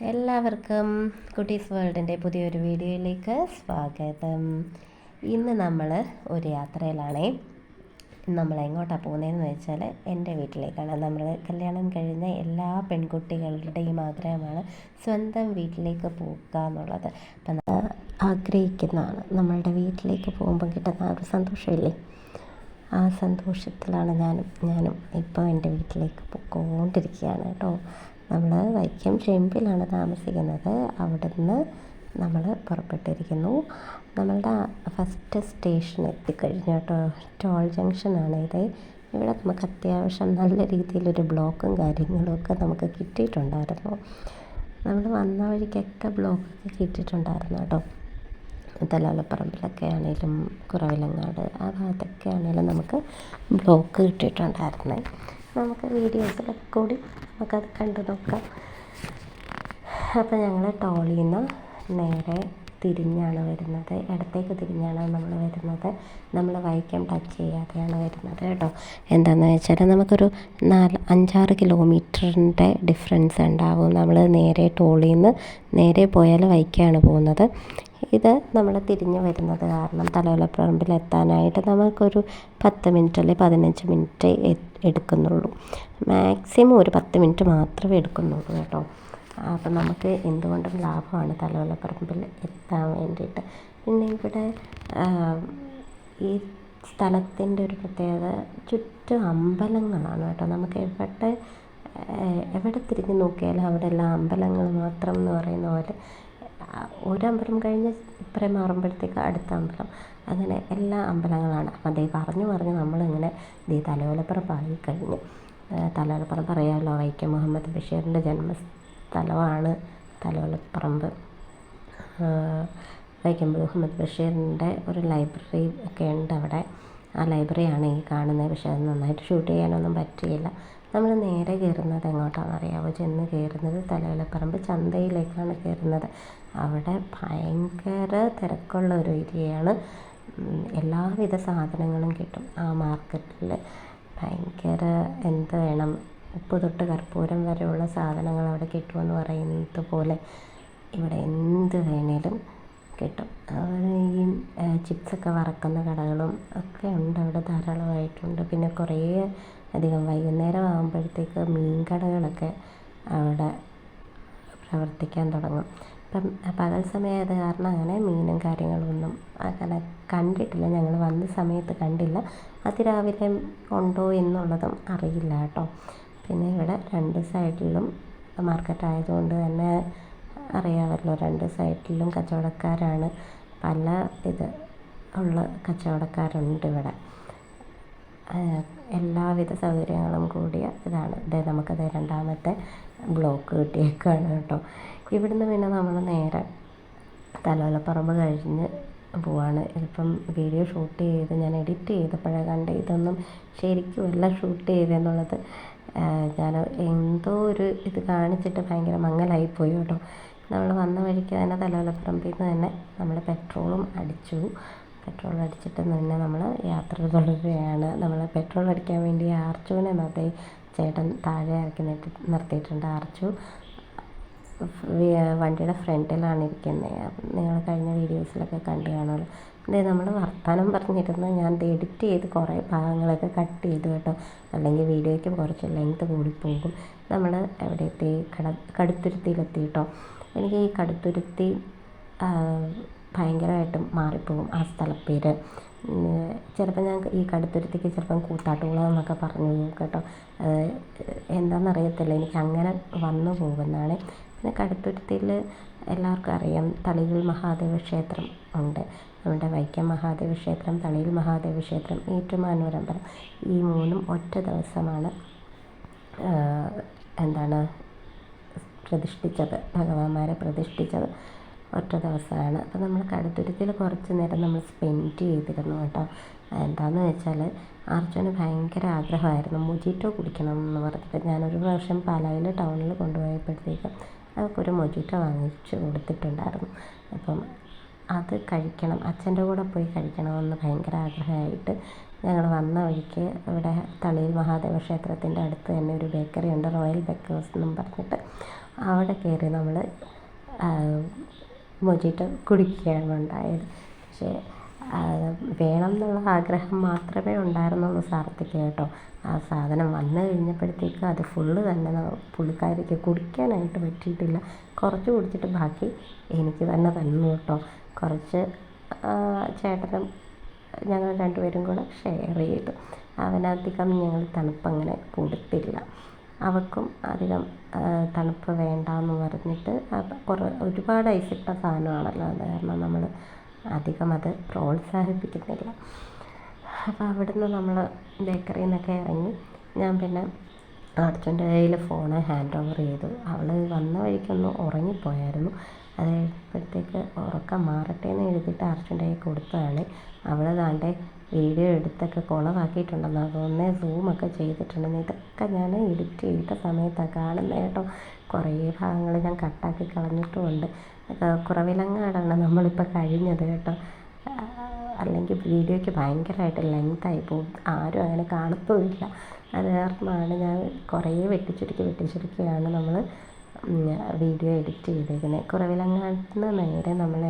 എല്ലാവർക്കും കുട്ടീസ് വേൾഡിൻ്റെ പുതിയൊരു വീഡിയോയിലേക്ക് സ്വാഗതം. ഇന്ന് നമ്മൾ ഒരു യാത്രയിലാണേ. നമ്മൾ എങ്ങോട്ടാണ് പോകുന്നതെന്ന് വെച്ചാൽ എൻ്റെ വീട്ടിലേക്കാണ്. നമ്മൾ കല്യാണം കഴിഞ്ഞ എല്ലാ പെൺകുട്ടികളുടെയും ആഗ്രഹമാണ് സ്വന്തം വീട്ടിലേക്ക് പോകുക എന്നുള്ളത്. അപ്പം ആഗ്രഹിക്കുന്നതാണ്. നമ്മളുടെ വീട്ടിലേക്ക് പോകുമ്പോൾ കിട്ടുന്ന ഒരു സന്തോഷമില്ലേ, ആ സന്തോഷത്തിലാണ് ഞാനും ഇപ്പോൾ എൻ്റെ വീട്ടിലേക്ക് പോയിക്കൊണ്ടിരിക്കുകയാണ് കേട്ടോ. നമ്മൾ വൈക്കം ചെമ്പിലാണ് താമസിക്കുന്നത്. അവിടുന്ന് നമ്മൾ പുറപ്പെട്ടിരിക്കുന്നു. നമ്മളുടെ ഫസ്റ്റ് സ്റ്റേഷൻ എത്തിക്കഴിഞ്ഞു കേട്ടോ. ടോൾ ജംഗ്ഷനാണ് ഇത്. ഇവിടെ നമുക്ക് അത്യാവശ്യം നല്ല രീതിയിലൊരു ബ്ലോക്കും കാര്യങ്ങളും ഒക്കെ നമുക്ക് കിട്ടിയിട്ടുണ്ടായിരുന്നു. നമ്മൾ വന്ന വഴിക്കൊക്കെ ബ്ലോക്കൊക്കെ കിട്ടിയിട്ടുണ്ടായിരുന്നു കേട്ടോ. തലാലപ്പറമ്പിലൊക്കെ ആണെങ്കിലും കുറവിലങ്ങാട് ആ ഭാഗത്തൊക്കെ ആണെങ്കിലും നമുക്ക് ബ്ലോക്ക് കിട്ടിയിട്ടുണ്ടായിരുന്നേ. നമുക്ക് വീഡിയോസിലൊക്കെ കൂടി നമുക്കത് കണ്ടു നോക്കാം. അപ്പോൾ ഞങ്ങൾ ടോളിൽ നിന്ന് നേരെ തിരിഞ്ഞാണ് വരുന്നത്, ഇടത്തേക്ക് തിരിഞ്ഞാണ് നമ്മൾ വരുന്നത്. നമ്മൾ വൈക്കം ടച്ച് ചെയ്യാതെയാണ് വരുന്നത് കേട്ടോ. എന്താണെന്ന് വെച്ചാൽ നമുക്കൊരു 5-6 കിലോമീറ്ററിൻ്റെ ഡിഫറൻസ് ഉണ്ടാവും. നമ്മൾ നേരെ ടോളിൽ നിന്ന് നേരെ പോയാൽ വൈക്കമാണ് പോകുന്നത്. ഇത് നമ്മൾ തിരിഞ്ഞ് വരുന്നത് കാരണം തലയോലപ്പറമ്പിൽ എത്താനായിട്ട് നമുക്കൊരു 10 മിനിറ്റ് അല്ലെങ്കിൽ 15 മിനിറ്റ് എടുക്കുന്നുള്ളൂ. മാക്സിമം ഒരു 10 മിനിറ്റ് മാത്രമേ എടുക്കുന്നുള്ളൂ കേട്ടോ. അപ്പം നമുക്ക് എന്തുകൊണ്ടും ലാഭമാണ് തലയോലപ്പറമ്പിൽ എത്താൻ വേണ്ടിയിട്ട്. പിന്നെ ഇവിടെ ഈ സ്ഥലത്തിൻ്റെ ഒരു പ്രത്യേകത ചുറ്റും അമ്പലങ്ങളാണ് കേട്ടോ. നമുക്ക് എവിടെ തിരിഞ്ഞ് നോക്കിയാലും അവിടെ എല്ലാം അമ്പലങ്ങൾ മാത്രം എന്ന് പറയുന്ന പോലെ ഒരമ്പലം കഴിഞ്ഞ് ഇപ്പറേ മാറുമ്പോഴത്തേക്ക് അടുത്ത അമ്പലം, അങ്ങനെ എല്ലാ അമ്പലങ്ങളാണ്. അപ്പം അതേ പറഞ്ഞ് നമ്മളിങ്ങനെ തലയോലപ്പറമ്പായി കഴിഞ്ഞു. തലയോലപ്പറമ്പ് അറിയാമല്ലോ, വൈക്കം മുഹമ്മദ് ബഷീറിൻ്റെ ജന്മസ്ഥലമാണ് തലയോലപ്പറമ്പ്. വൈക്കം മുഹമ്മദ് ബഷീറിൻ്റെ ഒരു ലൈബ്രറി ഒക്കെ ഉണ്ട് അവിടെ. ആ ലൈബ്രറിയാണ് ഈ കാണുന്നത്. പക്ഷേ അത് നന്നായിട്ട് ഷൂട്ട് ചെയ്യാനൊന്നും പറ്റിയില്ല. നമ്മൾ നേരെ കയറുന്നത് എങ്ങോട്ടാണെന്ന് അറിയാമോ? ചെന്ന് കയറുന്നത് തലയോലപ്പറമ്പ് ചന്തയിലേക്കാണ് കയറുന്നത്. അവിടെ ഭയങ്കര തിരക്കുള്ള ഒരു ഏരിയയാണ്. എല്ലാവിധ സാധനങ്ങളും കിട്ടും ആ മാർക്കറ്റിൽ. ഭയങ്കര എന്ത് വേണം, ഉപ്പ് തൊട്ട് കർപ്പൂരം വരെയുള്ള സാധനങ്ങൾ അവിടെ കിട്ടുമെന്ന് പറയുന്നത് പോലെ ഇവിടെ എന്ത് വേണേലും കിട്ടും. ഈ ചിപ്സൊക്കെ വറക്കുന്ന കടകളും ഒക്കെ ഉണ്ട് അവിടെ, ധാരാളമായിട്ടുണ്ട്. പിന്നെ കുറേ അധികം വൈകുന്നേരം ആകുമ്പോഴത്തേക്ക് മീൻ കടകളൊക്കെ അവിടെ പ്രവർത്തിക്കാൻ തുടങ്ങും. ഇപ്പം പകൽ സമയമായത് കാരണം അങ്ങനെ മീനും കാര്യങ്ങളൊന്നും അങ്ങനെ കണ്ടിട്ടില്ല. ഞങ്ങൾ വന്ന സമയത്ത് കണ്ടില്ല. അതിരാവിലെ ഉണ്ടോ എന്നുള്ളതും അറിയില്ല കേട്ടോ. പിന്നെ ഇവിടെ 2 സൈഡിലും മാർക്കറ്റ് ആയതുകൊണ്ട് തന്നെ അറിയാമല്ലോ, 2 സൈഡിലും കച്ചവടക്കാരാണ്. പല ഉള്ള കച്ചവടക്കാരുണ്ട് ഇവിടെ. എല്ലാവിധ സൗകര്യങ്ങളും കൂടിയ ഇതാണ്. നമുക്കത് 2ാമത്തെ ബ്ലോക്ക് കിട്ടിയേക്കാണ് കേട്ടോ. ഇവിടുന്ന് പിന്നെ നമ്മൾ നേരെ തലയോലപ്പറമ്പ് കഴിഞ്ഞ് പോവാണ്. ഇതിപ്പം വീഡിയോ ഷൂട്ട് ചെയ്ത് ഞാൻ എഡിറ്റ് ചെയ്തപ്പോഴാണ് കണ്ട് ഇതൊന്നും ശരിക്കും എല്ലാം ഷൂട്ട് ചെയ്തെന്നുള്ളത്. ഞാൻ എന്തോ ഒരു ഇത് കാണിച്ചിട്ട് ഭയങ്കര മങ്ങലായിപ്പോയി കേട്ടോ. നമ്മൾ വന്ന വഴിക്ക് തന്നെ തലയോലപ്പറമ്പിൽ നിന്ന് തന്നെ നമ്മൾ പെട്രോളും അടിച്ചു. പെട്രോൾ അടിച്ചിട്ട് തന്നെ നമ്മൾ യാത്ര തുടരുകയാണ്. നമ്മൾ പെട്രോൾ അടിക്കാൻ വേണ്ടി ആർച്ചുവിനെ ചേട്ടൻ താഴെ ഇറക്കി നിർത്തിയിട്ടുണ്ട്. ആർച്ചു വണ്ടിയുടെ ഫ്രണ്ടിലാണ് ഇരിക്കുന്നത്. നിങ്ങൾ കഴിഞ്ഞ വീഡിയോസിലൊക്കെ കണ്ടു കാണുമല്ലോ. നമ്മൾ വർത്തമാനം പറഞ്ഞിരുന്ന് ഞാൻ എഡിറ്റ് ചെയ്ത് കുറേ ഭാഗങ്ങളൊക്കെ കട്ട് ചെയ്തു കേട്ടോ. അല്ലെങ്കിൽ വീഡിയോയ്ക്ക് കുറച്ച് ലെങ്ത് കൂടിപ്പോകും. നമ്മൾ എവിടെ എത്തി? കടുത്തുരുത്തിയിലെത്തി കേട്ടോ. എനിക്ക് ഈ കടുത്തുരുത്തി ഭയങ്കരമായിട്ടും മാറിപ്പോകും ആ സ്ഥലപ്പേര്. ചിലപ്പോൾ ഞാൻ ഈ കടുത്തുരുത്തിക്ക് ചിലപ്പം കൂത്താട്ടുകുളം എന്നൊക്കെ പറഞ്ഞു പോകും കേട്ടോ. എന്താണെന്നറിയത്തില്ല, എനിക്ക് അങ്ങനെ വന്നു പോകുന്നതാണ്. പിന്നെ കടുത്തുരുത്തിയിൽ എല്ലാവർക്കും അറിയാം തളിയിൽ മഹാദേവ ക്ഷേത്രം ഉണ്ട്. നമ്മുടെ വൈക്കം മഹാദേവ ക്ഷേത്രം, തളിയിൽ മഹാദേവ ക്ഷേത്രം, ഏറ്റുമാനൂരമ്പലം, ഈ 3ഉം ഒറ്റ ദിവസമാണ് പ്രതിഷ്ഠിച്ചത്. ഭഗവാന്മാരെ പ്രതിഷ്ഠിച്ചത് ഒറ്റ ദിവസമാണ്. അപ്പോൾ നമ്മൾ കടുത്തുരുത്തിയിൽ കുറച്ച് നേരം നമ്മൾ സ്പെൻഡ് ചെയ്തിരുന്നു കേട്ടോ. എന്താണെന്ന് വെച്ചാൽ ആർച്ചുവിന് ഭയങ്കര ആഗ്രഹമായിരുന്നു മൊജിറ്റോ കുടിക്കണം എന്ന് പറഞ്ഞിട്ട്. ഞാനൊരു പ്രാവശ്യം പാലായിൽ ടൗണിൽ കൊണ്ടുപോയപ്പോഴത്തേക്ക് അവർക്കൊരു മൊജിറ്റോ വാങ്ങിച്ച് കൊടുത്തിട്ടുണ്ടായിരുന്നു. അപ്പം അത് കഴിക്കണം, അച്ഛൻ്റെ കൂടെ പോയി കഴിക്കണമെന്ന് ഭയങ്കര ആഗ്രഹമായിട്ട് ഞങ്ങൾ വന്ന വഴിക്ക് ഇവിടെ തളിയിൽ മഹാദേവ ക്ഷേത്രത്തിൻ്റെ അടുത്ത് തന്നെ ഒരു ബേക്കറി ഉണ്ട്, റോയൽ ബേക്കേഴ്സ് എന്നും പറഞ്ഞിട്ട്. അവിടെ കയറി നമ്മൾ മൊജിറ്റോ കുടിക്കുകയാണ് ഉണ്ടായത്. പക്ഷേ വേണം എന്നുള്ള ആഗ്രഹം മാത്രമേ ഉണ്ടായിരുന്നുള്ളൂ സാർത്ഥയ്ക്ക് കേട്ടോ. ആ സാധനം വന്നു കഴിഞ്ഞപ്പോഴത്തേക്ക് അത് ഫുള്ള് തന്നെ പുള്ളിക്കാരിക്ക് കുടിക്കാനായിട്ട് പറ്റിയിട്ടില്ല. കുറച്ച് കുടിച്ചിട്ട് ബാക്കി എനിക്ക് തന്നെ തന്നു കേട്ടോ. കുറച്ച് ചേട്ടനും ഞങ്ങൾ രണ്ടുപേരും കൂടെ ഷെയർ ചെയ്തു. അവനധികം ഞങ്ങൾ തണുപ്പങ്ങനെ കൊടുത്തില്ല. അവൾക്കും അധികം തണുപ്പ് വേണ്ടാന്ന് പറഞ്ഞിട്ട് ഒരുപാട് ഐസിട്ട സാധനമാണല്ലോ, അത് കാരണം നമ്മൾ അധികം അത് പ്രോത്സാഹിപ്പിക്കുന്നില്ല. അപ്പോൾ അവിടുന്ന് നമ്മൾ ബേക്കറിയിൽ നിന്നൊക്കെ ഇറങ്ങി ഞാൻ പിന്നെ അർജുൻ്റെ കയ്യിൽ ഫോണ് ഹാൻഡ് ഓവർ ചെയ്തു. അവൾ വന്ന വഴിക്കൊന്ന് ഉറങ്ങിപ്പോയായിരുന്നു. അത് കഴിഞ്ഞപ്പോഴത്തേക്ക് ഉറക്കം മാറട്ടെ എന്ന് എഴുതിയിട്ട് അർജുൻ്റെ കയ്യിൽ കൊടുത്തതാണ്. അവൾ താണ്ടെ വീഡിയോ എടുത്തൊക്കെ കുളമാക്കിയിട്ടുണ്ടെന്ന് തോന്നുന്നത്, സൂമൊക്കെ ചെയ്തിട്ടുണ്ടെന്ന്. ഇതൊക്കെ ഞാൻ എഡിറ്റ് ചെയ്ത സമയത്താണ് കാണുന്നത് കേട്ടോ. കുറേ ഭാഗങ്ങൾ ഞാൻ കട്ടാക്കി കളഞ്ഞിട്ടുമുണ്ട്. കുറവിലങ്ങാടാണ് നമ്മളിപ്പോൾ കഴിഞ്ഞത് കേട്ടോ. അല്ലെങ്കിൽ വീഡിയോയ്ക്ക് ഭയങ്കരമായിട്ട് ലെങ്തായി പോകും, ആരും അങ്ങനെ കാണത്തുമില്ല. അത് കാരണമാണ് ഞാൻ കുറേ വെട്ടിച്ചുരുക്കിയാണ് നമ്മൾ വീഡിയോ എഡിറ്റ് ചെയ്തേക്കുന്നത്. കുറവിലങ്ങാടിന് നേരെ നമ്മൾ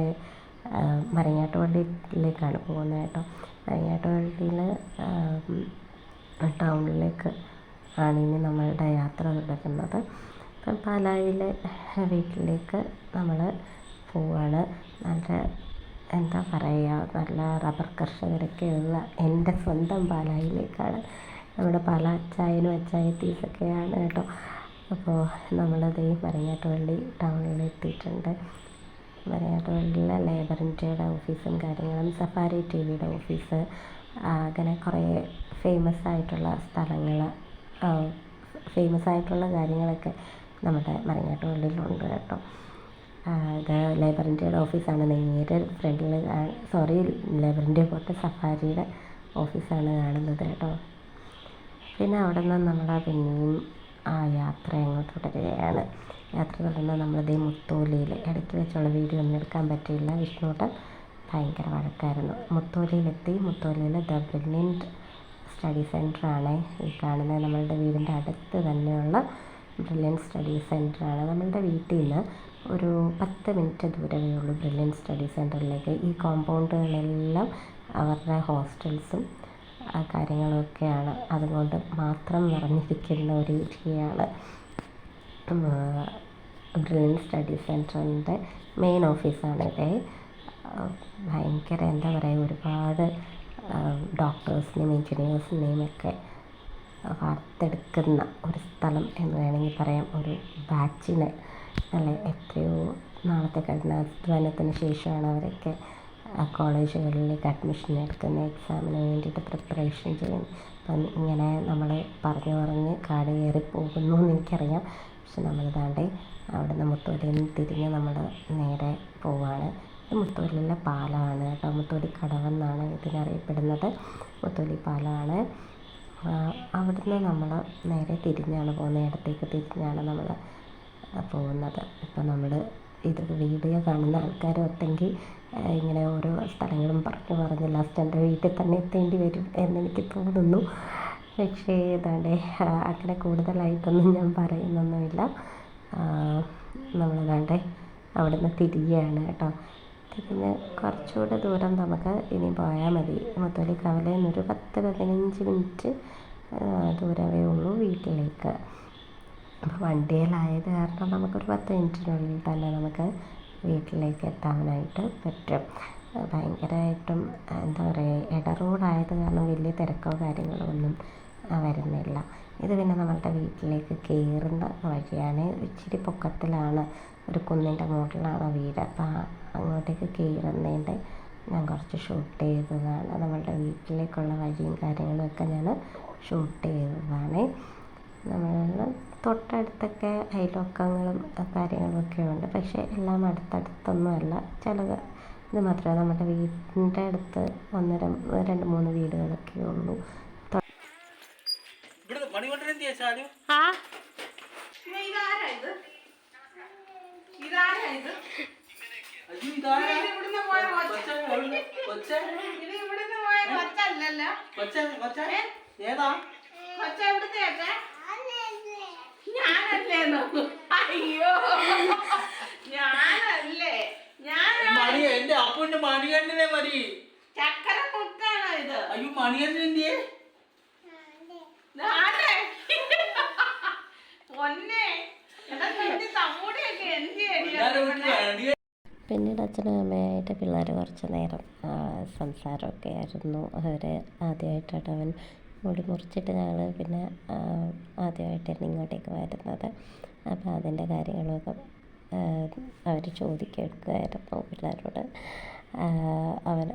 മരങ്ങാട്ടുപള്ളിയിലേക്കാണ് പോകുന്നത് കേട്ടോ. മരങ്ങാട്ടുപള്ളിയിൽ ടൗണിലേക്ക് ആണ് ഇനി നമ്മളുടെ യാത്ര തുടരുന്നത്. അപ്പം പാലായിലെ വീട്ടിലേക്ക് നമ്മൾ പോവാണ്. നല്ല എന്താ പറയുക, നല്ല റബ്ബർ കർഷകരൊക്കെയുള്ള എൻ്റെ സ്വന്തം പാലായിലേക്കാണ്. നമ്മുടെ പല അച്ചായനും അച്ചായത്തീസൊക്കെയാണ് കേട്ടോ. അപ്പോൾ നമ്മളത് മരങ്ങാട്ടുപള്ളി ടൗണിൽ എത്തിയിട്ടുണ്ട്. മരങ്ങാട്ടുപള്ളിയിലെ ലേബർ ഇന്ത്യയുടെ ഓഫീസും കാര്യങ്ങളും, സഫാരി ടിവിയുടെ ഓഫീസ്, അങ്ങനെ കുറേ ഫേമസ് ആയിട്ടുള്ള സ്ഥലങ്ങൾ, ഫേമസ് ആയിട്ടുള്ള കാര്യങ്ങളൊക്കെ നമ്മുടെ മരങ്ങാട്ടുപള്ളിയിലുണ്ട് കേട്ടോ. ഇത് ലേബർ ഇന്ത്യയുടെ ഓഫീസാണ്. നേരെ ഫ്രണ്ടിൽ ലേബർ ഇന്ത്യ പോയിട്ട് സഫാരിയുടെ ഓഫീസാണ് കാണുന്നത് കേട്ടോ. പിന്നെ അവിടെ നിന്ന് നമ്മൾ പിന്നെയും യാത്ര അങ്ങോട്ട് തുടരുകയാണ്. യാത്ര തുടർന്ന് നമ്മളിതേ മുത്തോലിയിൽ, ഇടയ്ക്ക് വെച്ചുള്ള വീഡിയോ ഒന്നും എടുക്കാൻ പറ്റിയില്ല, വിഷ്ണുട്ടൻ ഭയങ്കര വഴക്കായിരുന്നു. മുത്തോലിയിലെത്തി. മുത്തോലിയിൽ ദ ബ്രില്യൻറ്റ് സ്റ്റഡി സെൻ്ററാണ് ഈ കാണുന്നത്. നമ്മളുടെ വീടിൻ്റെ അടുത്ത് തന്നെയുള്ള ബ്രില്യൻറ്റ് സ്റ്റഡി സെൻ്ററാണ്. നമ്മളുടെ വീട്ടിൽ നിന്ന് ഒരു 10 മിനിറ്റ് ദൂരമേ ഉള്ളൂ ബ്രില്യൻറ്റ് സ്റ്റഡി സെൻ്ററിലേക്ക്. ഈ കോമ്പൗണ്ടുകളെല്ലാം അവരുടെ ഹോസ്റ്റൽസും കാര്യങ്ങളുമൊക്കെയാണ്. അതുകൊണ്ട് മാത്രം നിറഞ്ഞിരിക്കുന്ന ഒരു ഏരിയയാണ് ബ്രില്യൻറ്റ് സ്റ്റഡി സെൻ്ററിൻ്റെ മെയിൻ ഓഫീസാണിത്. ഭയങ്കര എന്താ പറയുക, ഒരുപാട് ഡോക്ടേഴ്സിനെയും എൻജിനീയേഴ്സിനെയും ഒക്കെ വാർത്തെടുക്കുന്ന ഒരു സ്ഥലം എന്ന് വേണമെങ്കിൽ പറയാം. ഒരു ബാച്ചിനെ അല്ലെ, എത്രയോ നാളത്തെ കഠിനാധ്വാനത്തിന് ശേഷമാണ് അവരൊക്കെ കോളേജുകളിലേക്ക് അഡ്മിഷൻ എടുക്കുന്ന, എക്സാമിന് വേണ്ടിയിട്ട് പ്രിപ്പറേഷൻ ചെയ്യുന്നു. അപ്പം ഇങ്ങനെ നമ്മൾ പറഞ്ഞ് കാട് കയറി പോകുന്നു എന്ന് എനിക്കറിയാം. പക്ഷെ നമ്മൾ താണ്ടെ അവിടെ നിന്ന് മുത്തോലിയിൽ നിന്ന് തിരിഞ്ഞ് നമ്മൾ നേരെ പോവുകയാണ്. ഇത് മുത്തോലിയിലെ പാലമാണ് കേട്ടോ. മുത്തോലി കടവെന്നാണ് ഇതിനറിയപ്പെടുന്നത്. മുത്തോലി പാലമാണ്. അവിടുന്ന് നമ്മൾ നേരെ തിരിഞ്ഞാണ് പോകുന്നത്, ഇടത്തേക്ക് തിരിഞ്ഞാണ് നമ്മൾ പോകുന്നത്. ഇപ്പം നമ്മൾ ഇത് വീഡിയോ കാണുന്ന ആൾക്കാരും ഒത്തെങ്കിൽ ഇങ്ങനെ ഓരോ സ്ഥലങ്ങളും പറഞ്ഞ് ലാസ്റ്റ് എൻ്റെ വീട്ടിൽ തന്നെ എത്തേണ്ടി വരും എന്നെനിക്ക് തോന്നുന്നു. പക്ഷേ ഏതാണ്ട് അങ്ങനെ കൂടുതലായിട്ടൊന്നും ഞാൻ പറയുന്നൊന്നുമില്ല. നമ്മളതാണ്ട് അവിടെ നിന്ന് തിരികെയാണ് കേട്ടോ. തിരിഞ്ഞ് കുറച്ചുകൂടെ ദൂരം നമുക്ക് ഇനി പോയാൽ മതി. മുത്തോലി കവലയിൽ നിന്നൊരു 10-15 മിനിറ്റ് ദൂരമേ ഉള്ളൂ വീട്ടിലേക്ക്. അപ്പോൾ വണ്ടിയിലായത് കാരണം നമുക്കൊരു 10 മിനിറ്റിനുള്ളിൽ തന്നെ നമുക്ക് വീട്ടിലേക്ക് എത്താനായിട്ട് പറ്റും. ഭയങ്കരമായിട്ടും എന്താ പറയുക, ഇട റോഡായത് കാരണം വലിയ തിരക്കോ കാര്യങ്ങളോ ഒന്നും വരുന്നില്ല. ഇത് പിന്നെ നമ്മളുടെ വീട്ടിലേക്ക് കയറുന്ന വഴിയാണ്. ഇച്ചിരി പൊക്കത്തിലാണ്, ഒരു കുന്നിൻ്റെ മുകളിലാണ് വീട്. അപ്പോൾ അങ്ങോട്ടേക്ക് കയറുന്നതിൻ്റെ ഞാൻ കുറച്ച് ഷൂട്ട് ചെയ്തതാണ്. നമ്മളുടെ വീട്ടിലേക്കുള്ള വഴിയും കാര്യങ്ങളുമൊക്കെ ഞാൻ ഷൂട്ട് ചെയ്തതാണ്. നമ്മൾ തൊട്ടടുത്തൊക്കെ അയൽവക്കങ്ങളും കാര്യങ്ങളൊക്കെ ഉണ്ട്. പക്ഷേ എല്ലാം അടുത്തടുത്തൊന്നുമല്ല. ചിലത് ഇത് മാത്രമേ നമ്മുടെ വീടിൻ്റെ അടുത്ത് 2-3 വീടുകളൊക്കെ ഉള്ളൂ. ഞാനല്ലേ അയ്യോ ഞാനല്ലേ മണി എന്റെ അപ്പുവിന്റെ മണികണ്ഠനെ മതി. ചക്കര മുത്താണോ ഇത്? അയ്യോ മണികണ്ഠനെ പൊന്നെ തമ്മൂടിയൊക്കെ എന്ത് പിന്നീട് അച്ഛനും അമ്മയായിട്ട് പിള്ളേർ കുറച്ച് നേരം സംസാരമൊക്കെ ആയിരുന്നു. അവർ ആദ്യമായിട്ടാണ് അവൻ മുടി മുറിച്ചിട്ട് ഞങ്ങൾ പിന്നെ ആദ്യമായിട്ടാണ് ഇങ്ങോട്ടേക്ക് വരുന്നത്. അപ്പോൾ അതിൻ്റെ കാര്യങ്ങളൊക്കെ അവർ ചോദിക്കെടുക്കുമായിരുന്നു പിള്ളേരോട്.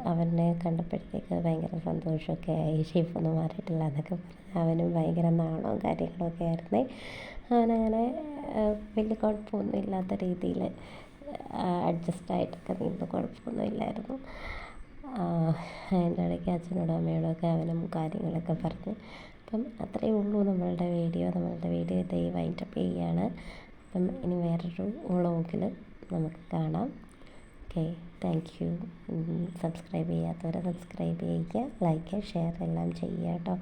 അവനെ കണ്ടപ്പോഴത്തേക്ക് ഭയങ്കര സന്തോഷമൊക്കെ ആയി. ഷേപ്പൊന്നും മാറിയിട്ടില്ല എന്നൊക്കെ പറഞ്ഞ് അവനും ഭയങ്കര നാണവും കാര്യങ്ങളൊക്കെ ആയിരുന്നേ. അവനങ്ങനെ വലിയ കുഴപ്പമൊന്നും ഇല്ലാത്ത രീതിയിൽ അഡ്ജസ്റ്റായിട്ടൊക്കെ നിന്ന് കുഴപ്പമൊന്നും ഇല്ലായിരുന്നു. അതിൻ്റെ ഇടയ്ക്ക് അച്ഛനോടും അമ്മയോടൊക്കെ അവനും കാര്യങ്ങളൊക്കെ പറഞ്ഞ്. അപ്പം അത്രയേ ഉള്ളൂ നമ്മളുടെ വീഡിയോ ഇതേ വൈൻഡപ്പ് ചെയ്യുകയാണ്. അപ്പം ഇനി വേറൊരു വ്ളോഗിൽ നമുക്ക് കാണാം. Okay, thank you. സബ്സ്ക്രൈബ് ചെയ്യാത്തവരെ സബ്സ്ക്രൈബ് ചെയ്യുക, ലൈക്ക് ഷെയർ എല്ലാം ചെയ്യുക കേട്ടോ.